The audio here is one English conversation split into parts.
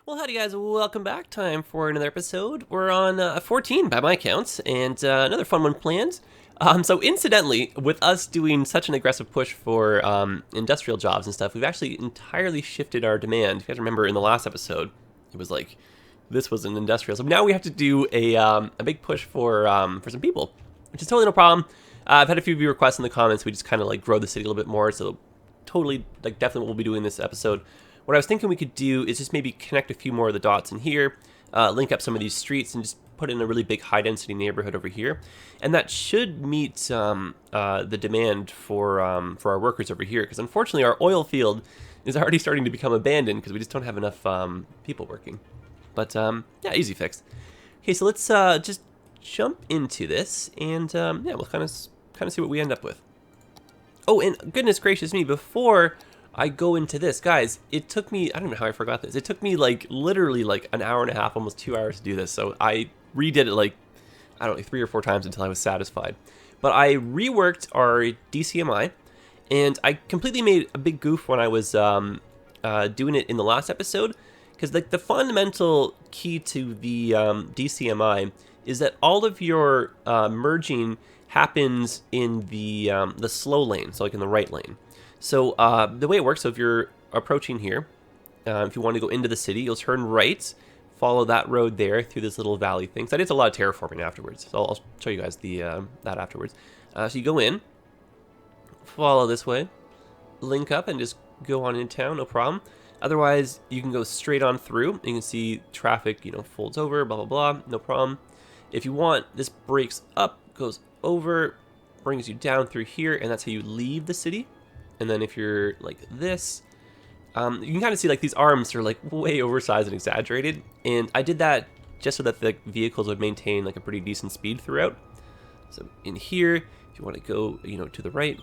Well, howdy guys, welcome back. Time for another episode. We're on 14 by my counts, and another fun one planned. So incidentally, with us doing such an aggressive push for industrial jobs and stuff, we've actually entirely shifted our demand. If you guys remember in the last episode, it was like, this was an industrial. So now we have to do a big push for some people, which is totally no problem. I've had a few of you requests in the comments. We just kind of like grow the city a little bit more, so totally, like definitely what we'll be doing this episode. What I was thinking we could do is just maybe connect a few more of the dots in here, link up some of these streets, and just put in a really big high-density neighborhood over here. And that should meet the demand for our workers over here, because unfortunately our oil field is already starting to become abandoned because we just don't have enough people working. But yeah, easy fix. Okay, so let's just jump into this, and yeah, we'll kind of see what we end up with. Oh, and goodness gracious me, before I go into this, guys, it took me, I don't know how I forgot this. It took me like literally like an hour and a half, almost 2 hours to do this. So I redid it like, I don't know, 3 or 4 times until I was satisfied. But I reworked our DCMI, and I completely made a big goof when I was doing it in the last episode. Because like the fundamental key to the DCMI is that all of your merging happens in the slow lane, so like in the right lane. So the way it works, so if you're approaching here, if you want to go into the city, you'll turn right, follow that road there through this little valley thing. So I did a lot of terraforming afterwards, so I'll show you guys that afterwards. So you go in, follow this way, link up, and just go on into town, no problem. Otherwise, you can go straight on through. You can see traffic, folds over, blah, blah, blah, no problem. If you want, this breaks up, goes over, brings you down through here, and that's how you leave the city. And then if you're like this, you can kind of see like these arms are like way oversized and exaggerated. And I did that just so that the vehicles would maintain like a pretty decent speed throughout. So in here, if you want to go, to the right,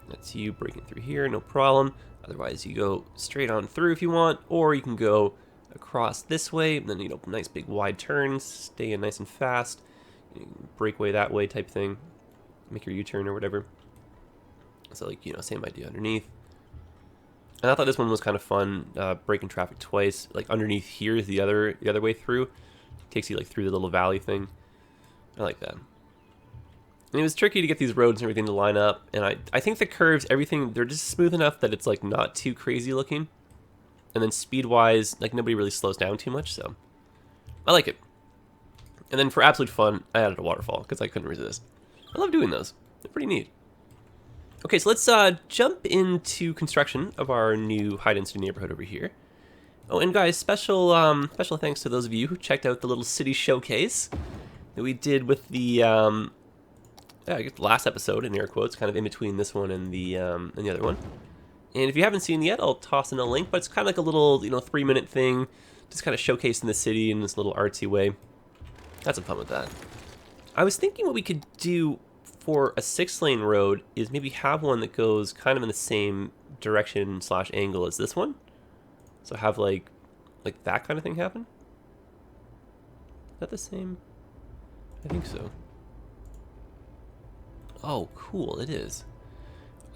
that's you breaking through here, no problem. Otherwise, you go straight on through if you want, or you can go across this way, and then, nice big wide turns, stay in nice and fast, break way that way type thing, make your U-turn or whatever. So like, same idea underneath. And I thought this one was kind of fun, breaking traffic twice. Like underneath here is the other way through. Takes you like through the little valley thing. I like that. And it was tricky to get these roads and everything to line up. And I think the curves, everything, they're just smooth enough that it's like not too crazy looking. And then speed-wise, like nobody really slows down too much, so I like it. And then for absolute fun, I added a waterfall because I couldn't resist. I love doing those. They're pretty neat. Okay, so let's jump into construction of our new high-density neighborhood over here. Oh, and guys, special thanks to those of you who checked out the little city showcase that we did with the I guess last episode in air quotes, kind of in between this one and the other one. And if you haven't seen it yet, I'll toss in a link. But it's kind of like a little 3-minute thing, just kind of showcasing the city in this little artsy way. Had some fun with that. I was thinking what we could do for a 6-lane road is maybe have one that goes kind of in the same direction / angle as this one. So have like that kind of thing happen. Is that the same? I think so. Oh, cool, it is.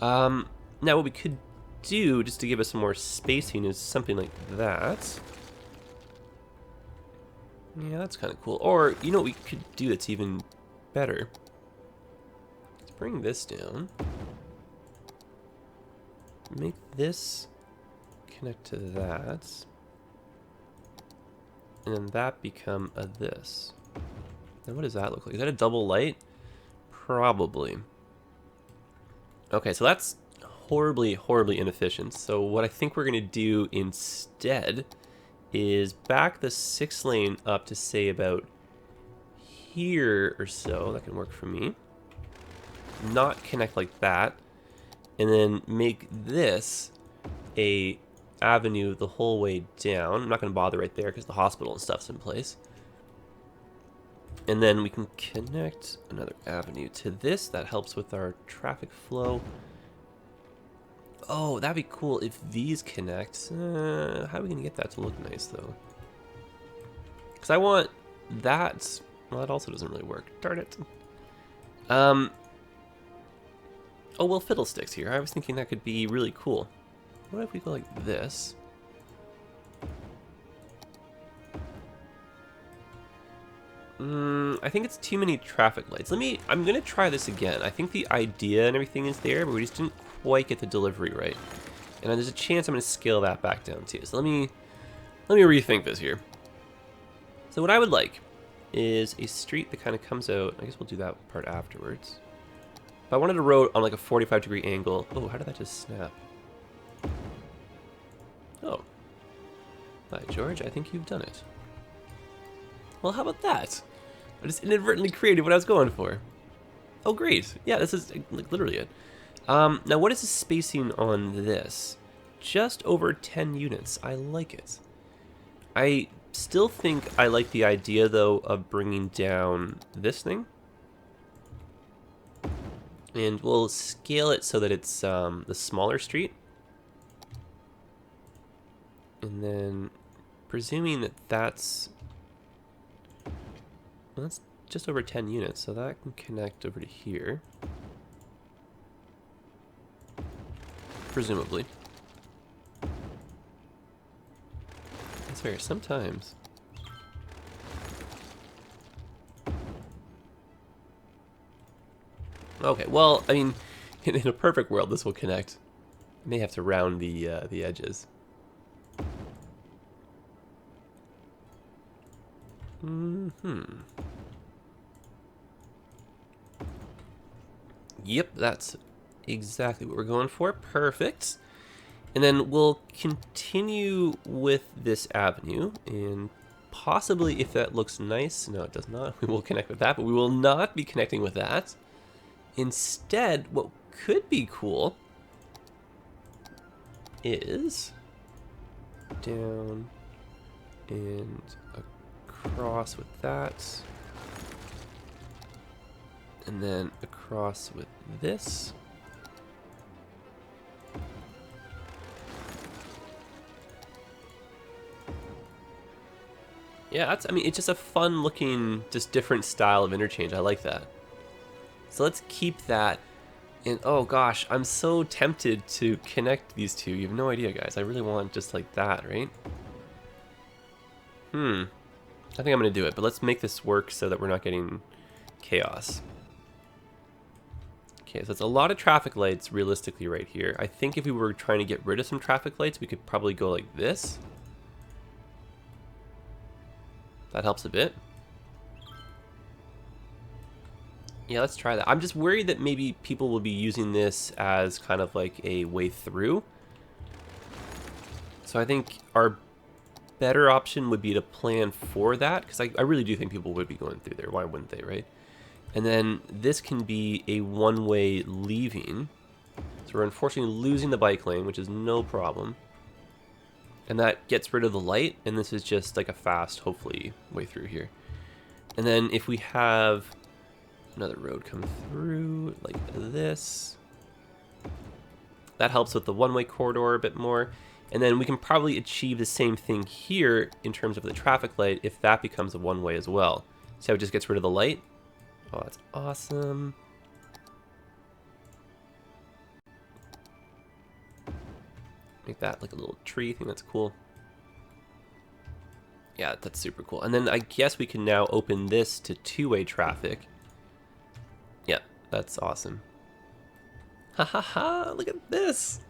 Now what we could do, just to give us some more spacing, is something like that. Yeah, that's kind of cool. Or, what we could do that's even better? Let's bring this down. Make this connect to that. And then that become a this. Now what does that look like? Is that a double light? Probably. Okay, so that's horribly, horribly inefficient. So what I think we're going to do instead is back the 6-lane up to say about here or so. That can work for me. Not connect like that. And then make this a avenue the whole way down. I'm not going to bother right there because the hospital and stuff's in place. And then we can connect another avenue to this. That helps with our traffic flow. Oh, that'd be cool if these connect. How are we going to get that to look nice, though? Because I want that. Well, that also doesn't really work. Darn it. Oh, well, fiddlesticks here. I was thinking that could be really cool. What if we go like this? I think it's too many traffic lights. I'm gonna try this again. I think the idea and everything is there, but we just didn't quite get the delivery right. And there's a chance I'm gonna scale that back down too. So let me rethink this here. So what I would like is a street that kind of comes out. I guess we'll do that part afterwards. If I wanted a road on like a 45-degree angle. Oh, how did that just snap? Oh. Hi, George. I think you've done it. Well, how about that? I just inadvertently created what I was going for. Oh, great. Yeah, this is like literally it. Now, what is the spacing on this? Just over 10 units. I like it. I still think I like the idea, though, of bringing down this thing. And we'll scale it so that it's the smaller street. And then, presuming that that's... Well, that's just over 10 units, so that can connect over to here. Presumably. That's fair, sometimes. Okay, well, I mean, in a perfect world, this will connect. I may have to round the edges. Yep, that's exactly what we're going for. Perfect. And then we'll continue with this avenue, and possibly, if that looks nice, no, it does not, we will connect with that, but we will not be connecting with that. Instead, what could be cool is down and across with that, and then across with this. Yeah, that's, I mean, it's just a fun looking, just different style of interchange. I like that. So let's keep that. And oh gosh, I'm so tempted to connect these two. You have no idea, guys. I really want just like that, right? I think I'm gonna do it, but let's make this work so that we're not getting chaos. Okay, so it's a lot of traffic lights realistically right here. I think if we were trying to get rid of some traffic lights, we could probably go like this. That helps a bit. Yeah, let's try that. I'm just worried that maybe people will be using this as kind of like a way through. So I think our better option would be to plan for that, because I really do think people would be going through there. Why wouldn't they, right? And then this can be a one-way leaving. So we're unfortunately losing the bike lane, which is no problem. And that gets rid of the light, and this is just like a fast, hopefully, way through here. And then if we have another road come through like this, that helps with the one-way corridor a bit more. And then we can probably achieve the same thing here in terms of the traffic light if that becomes a one-way as well. So it just gets rid of the light. Oh, that's awesome. Make that like a little tree. I think that's cool. Yeah, that's super cool. And then I guess we can now open this to two-way traffic. Yep, that's awesome. Ha ha ha, look at this.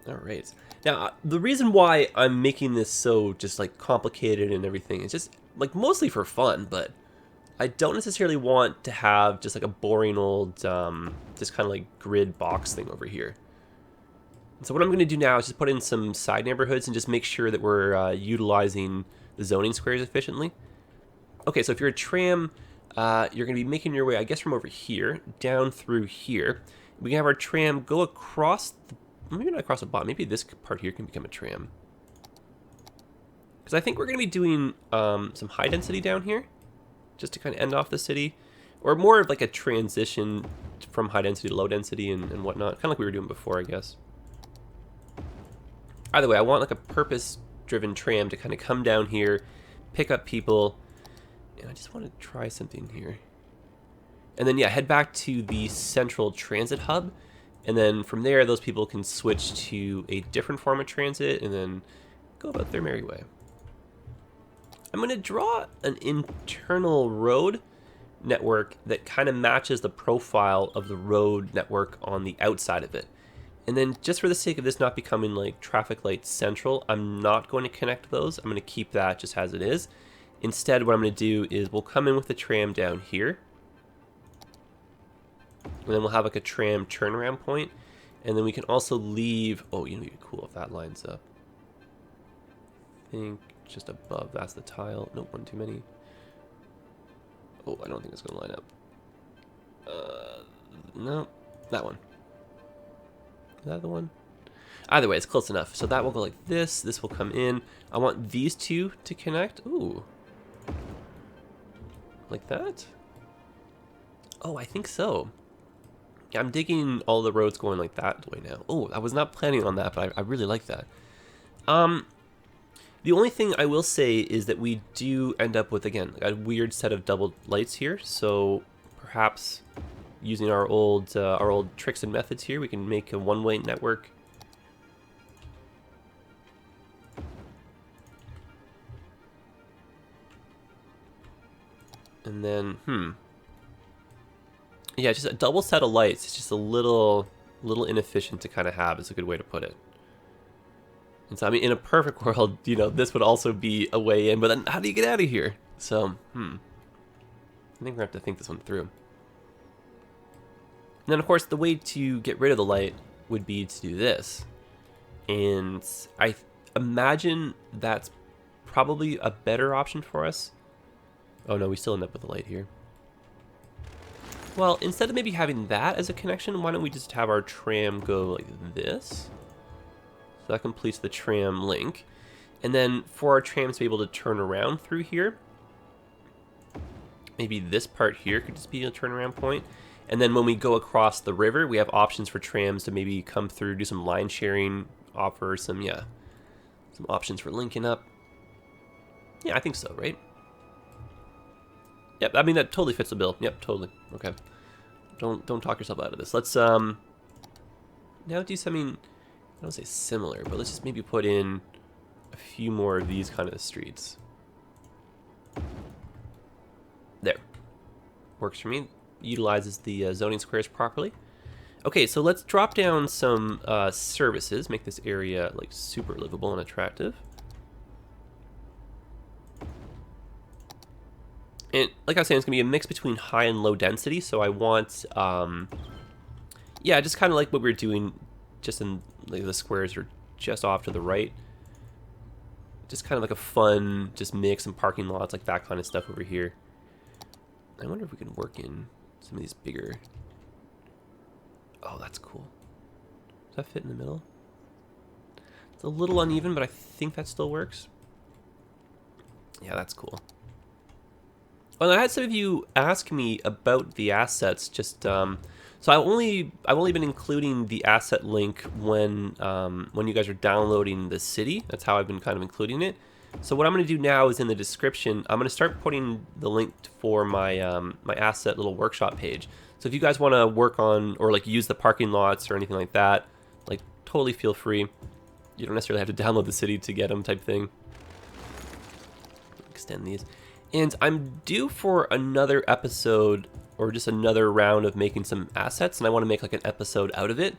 All right. Now, the reason why I'm making this so just like complicated and everything is just like mostly for fun, but I don't necessarily want to have just like a boring old, just kind of like grid box thing over here. So what I'm going to do now is just put in some side neighborhoods and just make sure that we're utilizing the zoning squares efficiently. Okay, so if you're a tram, you're going to be making your way, I guess, from over here down through here. We can have our tram go across, maybe not across the bottom, maybe this part here can become a tram. Because I think we're going to be doing some high density down here, just to kind of end off the city. Or more of like a transition from high density to low density and whatnot, kind of like we were doing before, I guess. Either way, I want like a purpose-driven tram to kind of come down here, pick up people, and I just want to try something here. And then, yeah, head back to the central transit hub, and then from there, those people can switch to a different form of transit, and then go about their merry way. I'm going to draw an internal road network that kind of matches the profile of the road network on the outside of it. And then just for the sake of this not becoming like traffic light central, I'm not going to connect those. I'm going to keep that just as it is. Instead, what I'm going to do is we'll come in with the tram down here. And then we'll have like a tram turnaround point. And then we can also leave, oh, you know, it'd be cool if that lines up. I think just above, that's the tile. Nope, one too many. Oh, I don't think it's going to line up. No, that one. Is that the one? Either way, it's close enough. So that will go like this. This will come in. I want these two to connect. Ooh. Like that? Oh, I think so. Yeah, I'm digging all the roads going like that way now. Oh, I was not planning on that, but I really like that. The only thing I will say is that we do end up with, again, a weird set of double lights here. So perhaps using our old tricks and methods here, we can make a one-way network. And then, yeah, just a double set of lights. It's just a little inefficient to kind of have, is a good way to put it. And so, I mean, in a perfect world, you know, this would also be a way in, but then how do you get out of here? So, I think we're going to have to think this one through. And then, of course, the way to get rid of the light would be to do this. And I imagine that's probably a better option for us. Oh, no, we still end up with a light here. Well, instead of maybe having that as a connection, why don't we just have our tram go like this? So that completes the tram link. And then for our trams to be able to turn around through here, maybe this part here could just be a turnaround point. And then when we go across the river, we have options for trams to maybe come through, do some line sharing, offer some options for linking up. Yeah, I think so, right? Yep, I mean, that totally fits the bill. Yep, totally. Okay. Don't talk yourself out of this. Let's now do something, I don't say similar, but let's just maybe put in a few more of these kind of streets. There. Works for me. Utilizes the zoning squares properly. Okay, so let's drop down some services, make this area like super livable and attractive. And like I was saying, it's going to be a mix between high and low density, so I want, yeah, just kind of like what we were doing, just in like the squares are just off to the right. Just kind of like a fun, just mix and parking lots, like that kind of stuff over here. I wonder if we can work in some of these bigger... Oh, that's cool. Does that fit in the middle? It's a little uneven, but I think that still works. Yeah, that's cool. Well, I had some of you ask me about the assets. Just so I've only been including the asset link when you guys are downloading the city. That's how I've been kind of including it. So what I'm going to do now is in the description, I'm going to start putting the link for my my asset little workshop page. So if you guys want to work on or like use the parking lots or anything like that, like totally feel free. You don't necessarily have to download the city to get them, type thing. Extend these. And I'm due for another episode or just another round of making some assets, and I want to make like an episode out of it.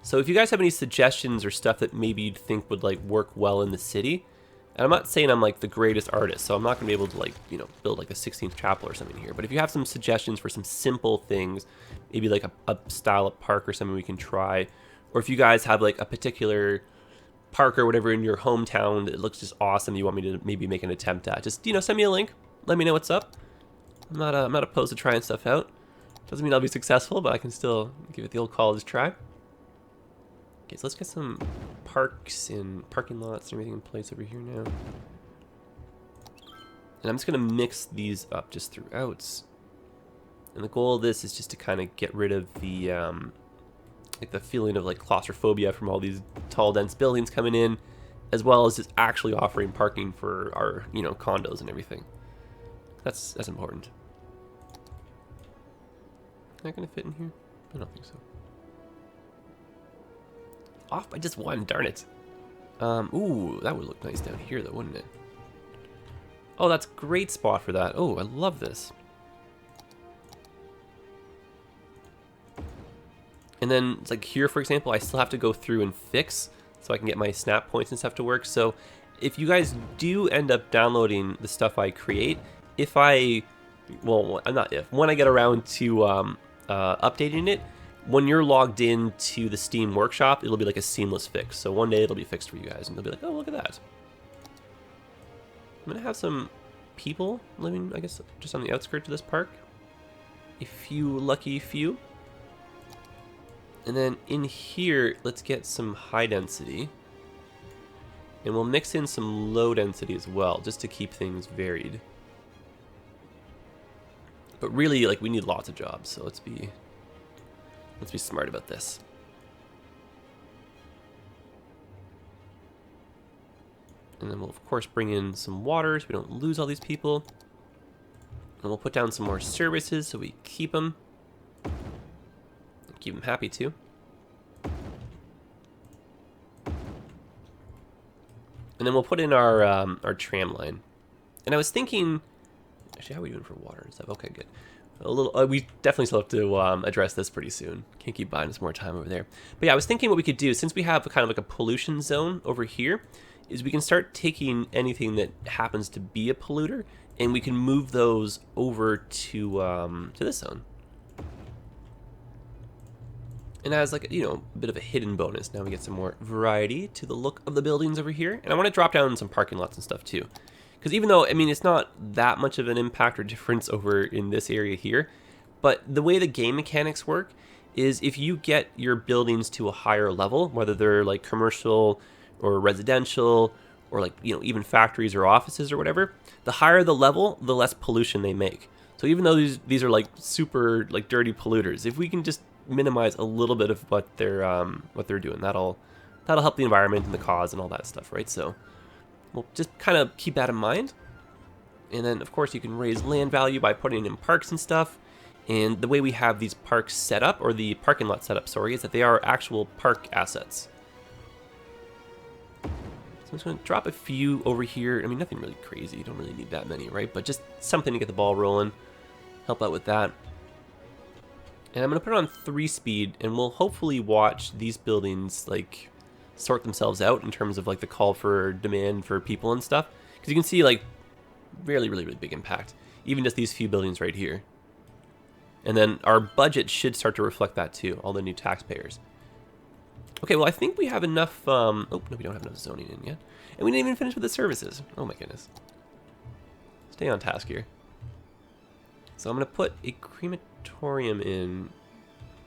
So if you guys have any suggestions or stuff that maybe you'd think would like work well in the city, and I'm not saying I'm like the greatest artist, so I'm not gonna be able to like, you know, build like a 16th chapel or something here, but if you have some suggestions for some simple things, maybe like a style of park or something we can try, or if you guys have like a particular park or whatever in your hometown that looks just awesome you want me to maybe make an attempt at, just, you know, send me a link. Let me know what's up. I'm not opposed to trying stuff out. Doesn't mean I'll be successful, but I can still give it the old college try. Okay, so let's get some parks and parking lots and everything in place over here now. And I'm just gonna mix these up just throughout. And the goal of this is just to kind of get rid of the like the feeling of like claustrophobia from all these tall, dense buildings coming in, as well as just actually offering parking for our, you know, condos and everything. That's important. Am I gonna fit in here? I don't think so. Off by just one, darn it. Ooh, that would look nice down here though, wouldn't it? Oh, that's a great spot for that. Oh, I love this. And then, like here, for example, I still have to go through and fix so I can get my snap points and stuff to work. So if you guys do end up downloading the stuff I create, when I get around to updating it, when you're logged into the Steam Workshop, it'll be like a seamless fix. So one day it'll be fixed for you guys, and they'll be like, oh, look at that. I'm gonna have some people living, I guess, just on the outskirts of this park. A few lucky few. And then in here, let's get some high density. And we'll mix in some low density as well, just to keep things varied. But really, like, we need lots of jobs, so let's be smart about this. And then we'll, of course, bring in some water so we don't lose all these people. And we'll put down some more services so we keep them. Keep them happy, too. And then we'll put in our tram line. And I was thinking... Actually, how are we doing for water and stuff? Okay, good. A little. We definitely still have to address this pretty soon. Can't keep buying us more time over there. But yeah, I was thinking what we could do, since we have kind of like a pollution zone over here, is we can start taking anything that happens to be a polluter, and we can move those over to this zone. And as like, you know, a bit of a hidden bonus, now we get some more variety to the look of the buildings over here. And I want to drop down some parking lots and stuff too. Because even though, I mean, it's not that much of an impact or difference over in this area here, but the way the game mechanics work is if you get your buildings to a higher level, whether they're like commercial or residential or like, you know, even factories or offices or whatever, the higher the level, the less pollution they make. So even though these are like super like dirty polluters, if we can just minimize a little bit of what they're doing, that'll help the environment and the cause and all that stuff, right? So we'll just kind of keep that in mind. And then, of course, you can raise land value by putting in parks and stuff. And the way we have these parks set up, or the parking lot set up, sorry, is that they are actual park assets. So I'm just going to drop a few over here. I mean, nothing really crazy. You don't really need that many, right? But just something to get the ball rolling. Help out with that. And I'm going to put it on 3-speed, and we'll hopefully watch these buildings, like, sort themselves out in terms of, like, the call for demand for people and stuff. Because you can see, like, really big impact. Even just these few buildings right here. And then our budget should start to reflect that, too. All the new taxpayers. Okay, well, I think we have enough, oh, no, we don't have enough zoning in yet. And we didn't even finish with the services. Oh, my goodness. Stay on task here. So I'm going to put a crematorium in,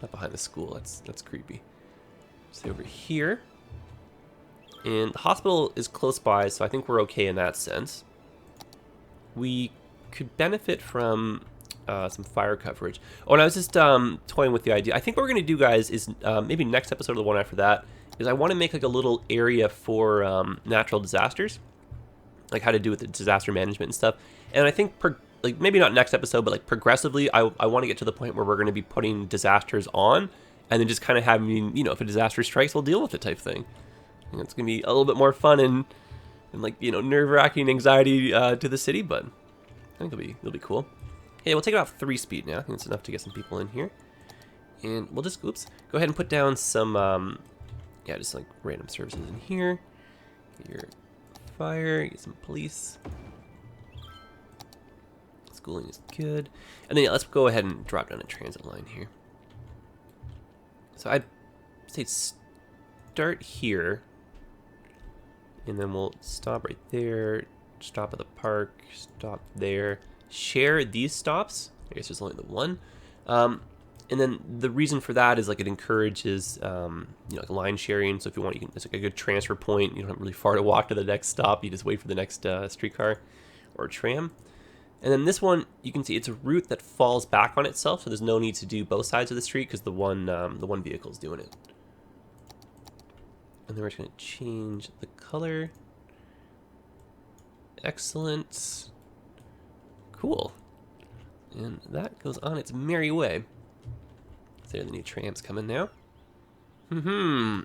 not behind the school, that's creepy. Stay over here. And the hospital is close by, so I think we're okay in that sense. We could benefit from some fire coverage. Oh, and I was just toying with the idea. I think what we're going to do, guys, is maybe next episode or the one after that, is I want to make like a little area for natural disasters. Like how to do with the disaster management and stuff. And I think like maybe not next episode, but like progressively, I want to get to the point where we're going to be putting disasters on, and then just kind of having, you know, if a disaster strikes, we'll deal with it type thing. And it's going to be a little bit more fun and like, you know, nerve-wracking anxiety to the city, but I think it'll be cool. Okay, we'll take it off 3-speed now. I think it's enough to get some people in here, and we'll just go ahead and put down some yeah, just like random services in here. Get your fire, get some police. Schooling is good. And then yeah, let's go ahead and drop down a transit line here. So I'd say start here. And then we'll stop right there. Stop at the park. Stop there. Share these stops. I guess there's only the one. And then the reason for that is like it encourages you know, like line sharing. So if you want, you can, it's like a good transfer point. You don't have really far to walk to the next stop. You just wait for the next streetcar or tram. And then this one, you can see it's a route that falls back on itself, so there's no need to do both sides of the street because the one vehicle is doing it. And then we're just going to change the color. Excellent. Cool. And that goes on its merry way. So there are the new trams coming now.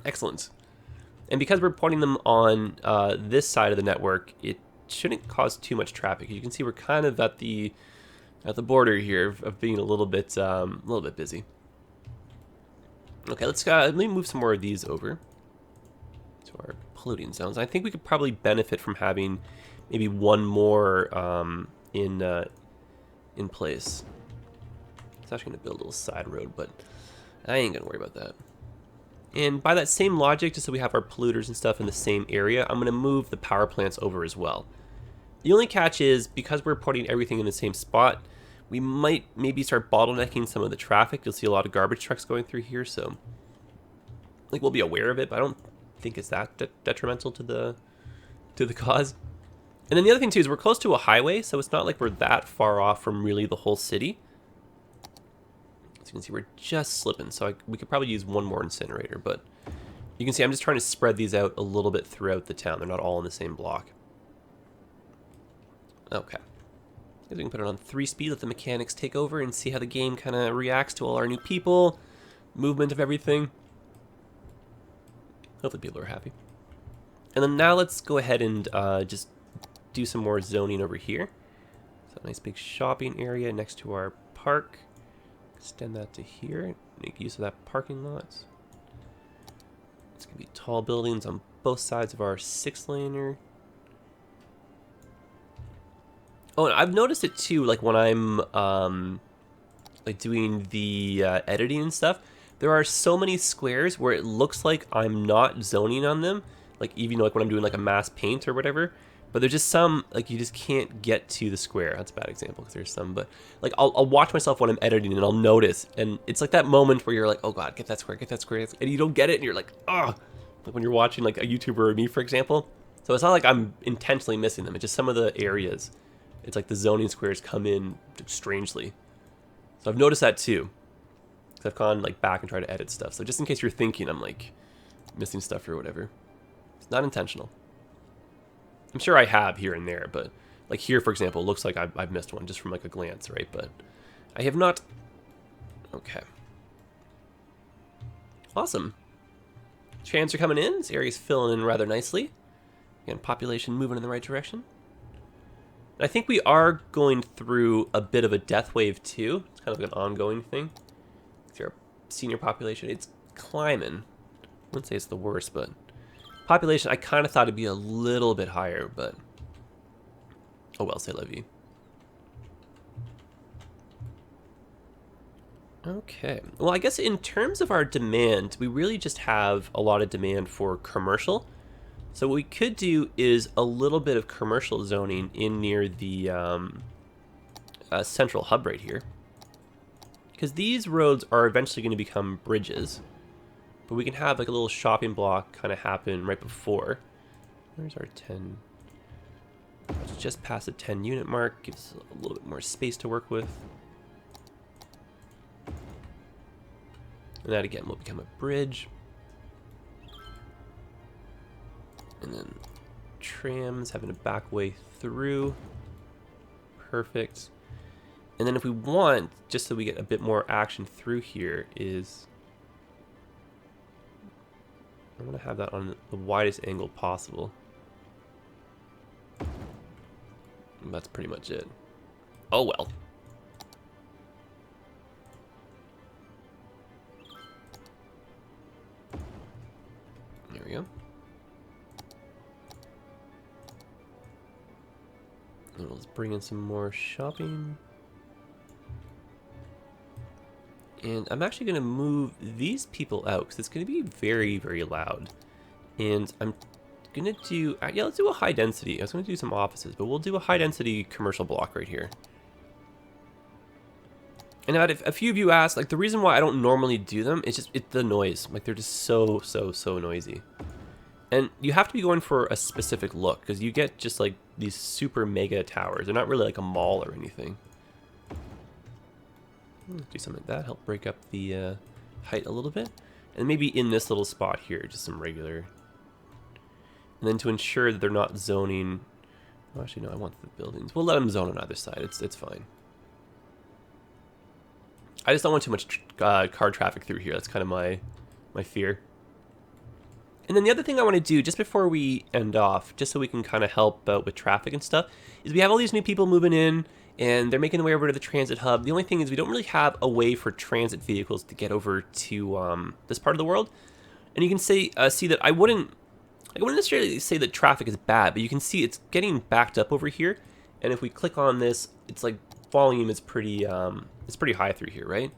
Excellent. And because we're putting them on this side of the network, it shouldn't cause too much traffic. You can see we're kind of at the border here of being a little bit busy. Okay, let me move some more of these over to our polluting zones. I think we could probably benefit from having maybe one more in place. It's actually going to build a little side road, but I ain't going to worry about that. And by that same logic, just so we have our polluters and stuff in the same area, I'm going to move the power plants over as well. The only catch is, because we're putting everything in the same spot, we might maybe start bottlenecking some of the traffic. You'll see a lot of garbage trucks going through here, so like we'll be aware of it, but I don't think it's that detrimental to the cause. And then the other thing too is we're close to a highway, so it's not like we're that far off from really the whole city. As you can see, we're just slipping, so we could probably use one more incinerator, but you can see I'm just trying to spread these out a little bit throughout the town. They're not all in the same block. Okay. I guess we can put it on 3-speed, let the mechanics take over and see how the game kind of reacts to all our new people, movement of everything. Hopefully people are happy. And then now let's go ahead and just do some more zoning over here. So a nice big shopping area next to our park. Extend that to here. Make use of that parking lot. It's going to be tall buildings on both sides of our 6-laner. Oh, and I've noticed it too, like when I'm like doing the editing and stuff, there are so many squares where it looks like I'm not zoning on them, like even like when I'm doing like a mass paint or whatever, but there's just some, like you just can't get to the square. That's a bad example because there's some, but like I'll watch myself when I'm editing and I'll notice, and it's like that moment where you're like, oh god, get that square, and you don't get it, and you're like, oh, like when you're watching like a YouTuber or me, for example. So it's not like I'm intentionally missing them, it's just some of the areas. It's like the zoning squares come in strangely. So I've noticed that too. Because I've gone like back and tried to edit stuff. So just in case you're thinking I'm like missing stuff or whatever. It's not intentional. I'm sure I have here and there, but like here, for example, it looks like I've missed one just from like a glance, right? But I have not. Okay. Awesome. Trams are coming in. This area's filling in rather nicely. Again, population moving in the right direction. I think we are going through a bit of a death wave too. It's kind of like an ongoing thing. It's our senior population. It's climbing. I wouldn't say it's the worst, but population, I kind of thought it'd be a little bit higher, but oh well, c'est la vie. Okay. Well, I guess in terms of our demand, we really just have a lot of demand for commercial. So what we could do is a little bit of commercial zoning in near the central hub right here. Because these roads are eventually going to become bridges. But we can have like a little shopping block kind of happen right before. Where's our 10? It's just past the 10 unit mark. Gives a little bit more space to work with. And that again will become a bridge. And then trams having a back way through. Perfect. And then if we want, just so we get a bit more action through here, is I want to have that on the widest angle possible. And that's pretty much it. Oh well. There we go. And let's bring in some more shopping. And I'm actually going to move these people out because it's going to be very, very loud. And I'm going to do, yeah, let's do a high density. I was going to do some offices, but we'll do a high density commercial block right here. And now if a few of you asked, like the reason why I don't normally do them, it's just the noise. Like they're just so noisy. And you have to be going for a specific look because you get just like these super mega towers. They're not really like a mall or anything. Do something like that, help break up the height a little bit. And maybe in this little spot here, just some regular. And then to ensure that they're not zoning. Oh, actually, no, I want the buildings. We'll let them zone on either side. It's fine. I just don't want too much car traffic through here. That's kind of my fear. And then the other thing I want to do just before we end off, just so we can kind of help out with traffic and stuff, is we have all these new people moving in and they're making their way over to the transit hub. The only thing is we don't really have a way for transit vehicles to get over to this part of the world. And you can see that I wouldn't necessarily say that traffic is bad, but you can see it's getting backed up over here. And if we click on this, it's like volume is pretty high through here, right?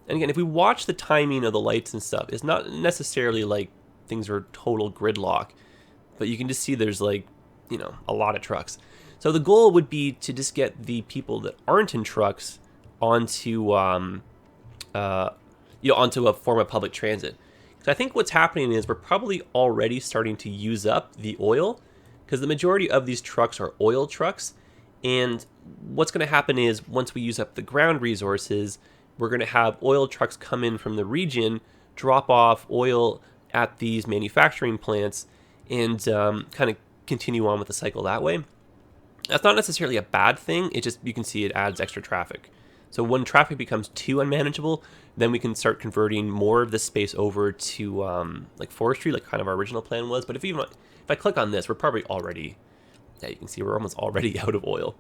And again, if we watch the timing of the lights and stuff, it's not necessarily like things are total gridlock, but you can just see there's like, you know, a lot of trucks. So the goal would be to just get the people that aren't in trucks onto, onto a form of public transit. Because I think what's happening is we're probably already starting to use up the oil, because the majority of these trucks are oil trucks. And what's going to happen is once we use up the ground resources, we're going to have oil trucks come in from the region, drop off oil at these manufacturing plants, and kind of continue on with the cycle that way. That's not necessarily a bad thing. It just, you can see it adds extra traffic. So when traffic becomes too unmanageable, then we can start converting more of this space over to like forestry, like kind of our original plan was. But if I click on this, we're probably already, yeah, you can see we're almost already out of oil.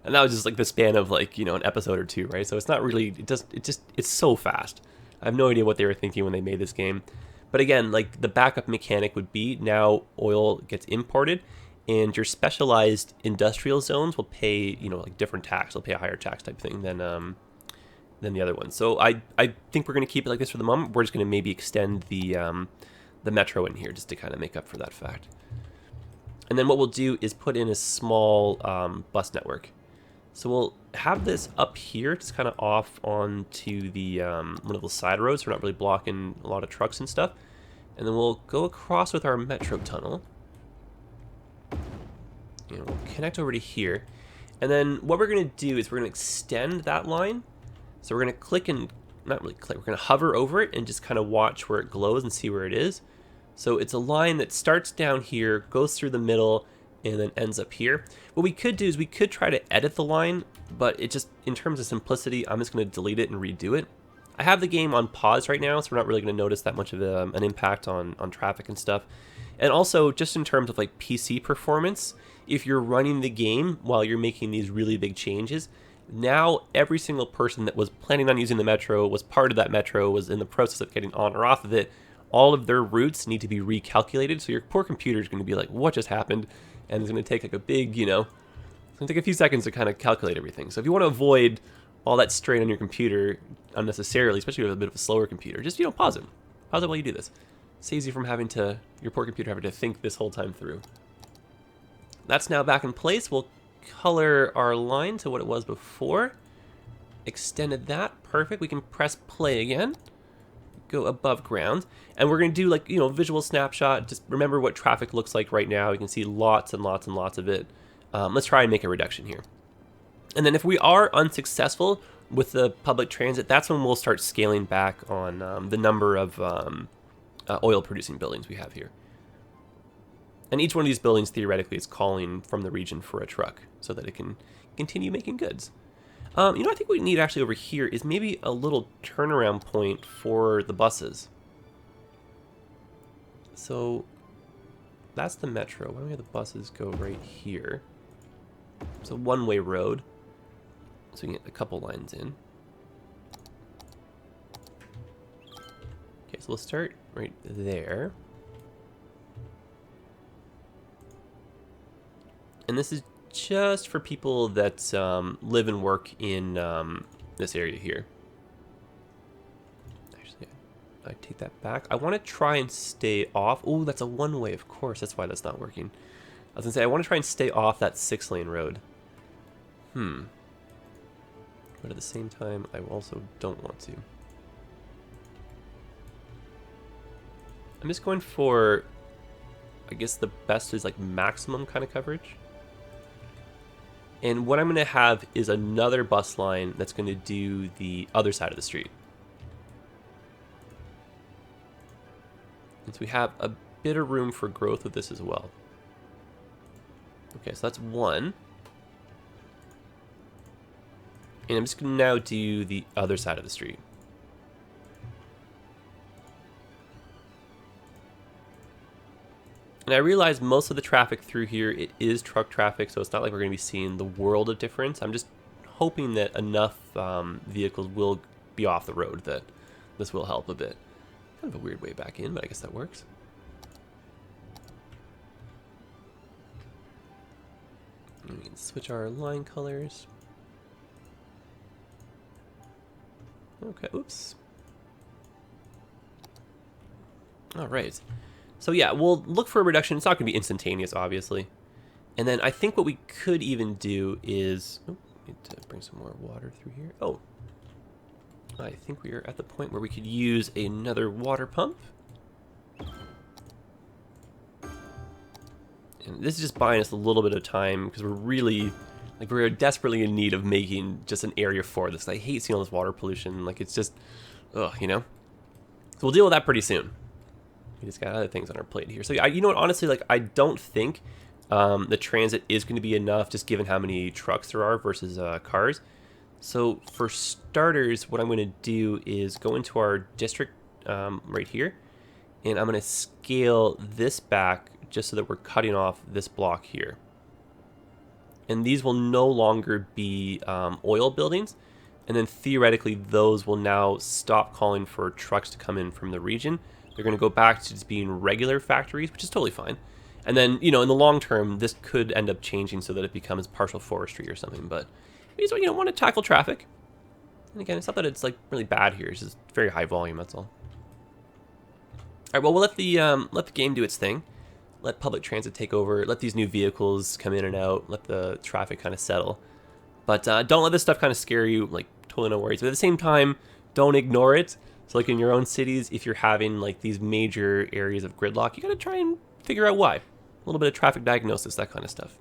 And that was just like the span of like, you know, an episode or two, right? So it's not really, it's so fast. I have no idea what they were thinking when they made this game. But again, like the backup mechanic would be now oil gets imported and your specialized industrial zones will pay, you know, like different tax. They'll pay a higher tax type thing than the other ones. So I think we're going to keep it like this for the moment. We're just going to maybe extend the metro in here just to kind of make up for that fact. And then what we'll do is put in a small bus network. So we'll have this up here, just kind of off onto the one of those side roads. So we're not really blocking a lot of trucks and stuff. And then we'll go across with our metro tunnel. And we'll connect over to here. And then what we're going to do is we're going to extend that line. So we're going to click and, not really click, we're going to hover over it and just kind of watch where it glows and see where it is. So it's a line that starts down here, goes through the middle, and then ends up here. What we could do is we could try to edit the line, but it just, in terms of simplicity, I'm just going to delete it and redo it. I have the game on pause right now, so we're not really going to notice that much of an impact on traffic and stuff. And also, just in terms of like PC performance, if you're running the game while you're making these really big changes, now every single person that was planning on using the metro, was part of that metro, was in the process of getting on or off of it, all of their routes need to be recalculated. So your poor computer is going to be like, what just happened? And it's going to take like a big, you know, it's going to take a few seconds to kind of calculate everything. So if you want to avoid all that strain on your computer unnecessarily, especially with a bit of a slower computer, just, you know, pause it. Pause it while you do this. Saves you from having to, your poor computer having to think this whole time through. That's now back in place. We'll color our line to what it was before. Extended that. Perfect. We can press play again. Go above ground. And we're going to do like, you know, visual snapshot. Just remember what traffic looks like right now. You can see lots and lots and lots of it. Let's try and make a reduction here. And then if we are unsuccessful with the public transit, that's when we'll start scaling back on the number of oil producing buildings we have here. And each one of these buildings theoretically is calling from the region for a truck so that it can continue making goods. You know, I think what we need actually over here is maybe a little turnaround point for the buses. So that's the metro. Why don't we have the buses go right here? It's a one-way road, so we can get a couple lines in. Okay, so we'll start right there. And this is just for people that live and work in this area here. Actually, I take that back. I want to try and stay off. Oh, that's a one-way, of course. That's why that's not working. I was going to say, I want to try and stay off that 6-lane road. But at the same time, I also don't want to. I'm just going for, I guess the best is like maximum kind of coverage. And what I'm going to have is another bus line that's going to do the other side of the street. And so we have a bit of room for growth with this as well. Okay, so that's one. And I'm just going to now do the other side of the street. And I realize most of the traffic through here, it is truck traffic, so it's not like we're going to be seeing the world of difference. I'm just hoping that enough vehicles will be off the road that this will help a bit. Kind of a weird way back in, but I guess that works. And we can switch our line colors. Okay, oops. All right. So yeah, we'll look for a reduction. It's not going to be instantaneous, obviously. And then I think what we could even do is... Oh, need to bring some more water through here. Oh. I think we are at the point where we could use another water pump. And this is just buying us a little bit of time because we're really... Like, we're desperately in need of making just an area for this. I hate seeing all this water pollution. Like, it's just... Ugh, you know? So we'll deal with that pretty soon. We just got other things on our plate here. So, you know what? Honestly, like, I don't think the transit is going to be enough just given how many trucks there are versus cars. So, for starters, what I'm going to do is go into our district right here. And I'm going to scale this back just so that we're cutting off this block here. And these will no longer be oil buildings. And then theoretically, those will now stop calling for trucks to come in from the region. They're going to go back to just being regular factories, which is totally fine. And then, you know, in the long term, this could end up changing so that it becomes partial forestry or something. But we just, you know, want to tackle traffic. And again, it's not that it's like really bad here. It's just very high volume. That's all. All right. Well, we'll let the game do its thing. Let public transit take over. Let these new vehicles come in and out. Let the traffic kind of settle. But don't let this stuff kind of scare you. Like, totally no worries. But at the same time, don't ignore it. So like in your own cities, if you're having like these major areas of gridlock, you got to try and figure out why. A little bit of traffic diagnosis, that kind of stuff.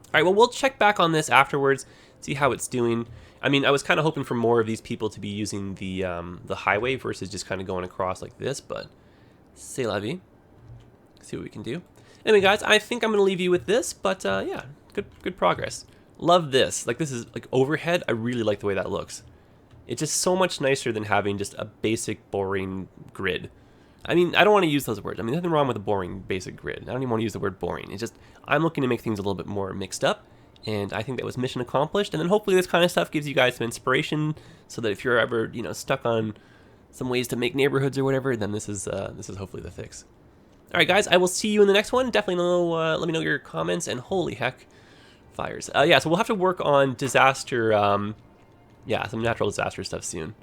All right, well, we'll check back on this afterwards, see how it's doing. I mean, I was kind of hoping for more of these people to be using the highway versus just kind of going across like this, but c'est la vie. See what we can do. Anyway, guys, I think I'm going to leave you with this, but yeah, good progress. Love this. Like, this is like overhead. I really like the way that looks. It's just so much nicer than having just a basic, boring grid. I mean, I don't want to use those words. I mean, nothing wrong with a boring, basic grid. I don't even want to use the word boring. It's just, I'm looking to make things a little bit more mixed up, and I think that was mission accomplished. And then hopefully this kind of stuff gives you guys some inspiration, so that if you're ever, you know, stuck on some ways to make neighborhoods or whatever, then this is hopefully the fix. All right, guys, I will see you in the next one. Definitely let me know your comments, and holy heck, fires. Yeah, so we'll have to work on disaster... yeah, some natural disaster stuff soon.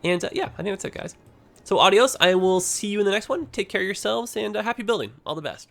And yeah, I think that's it, guys. So adios. I will see you in the next one. Take care of yourselves, and happy building. All the best.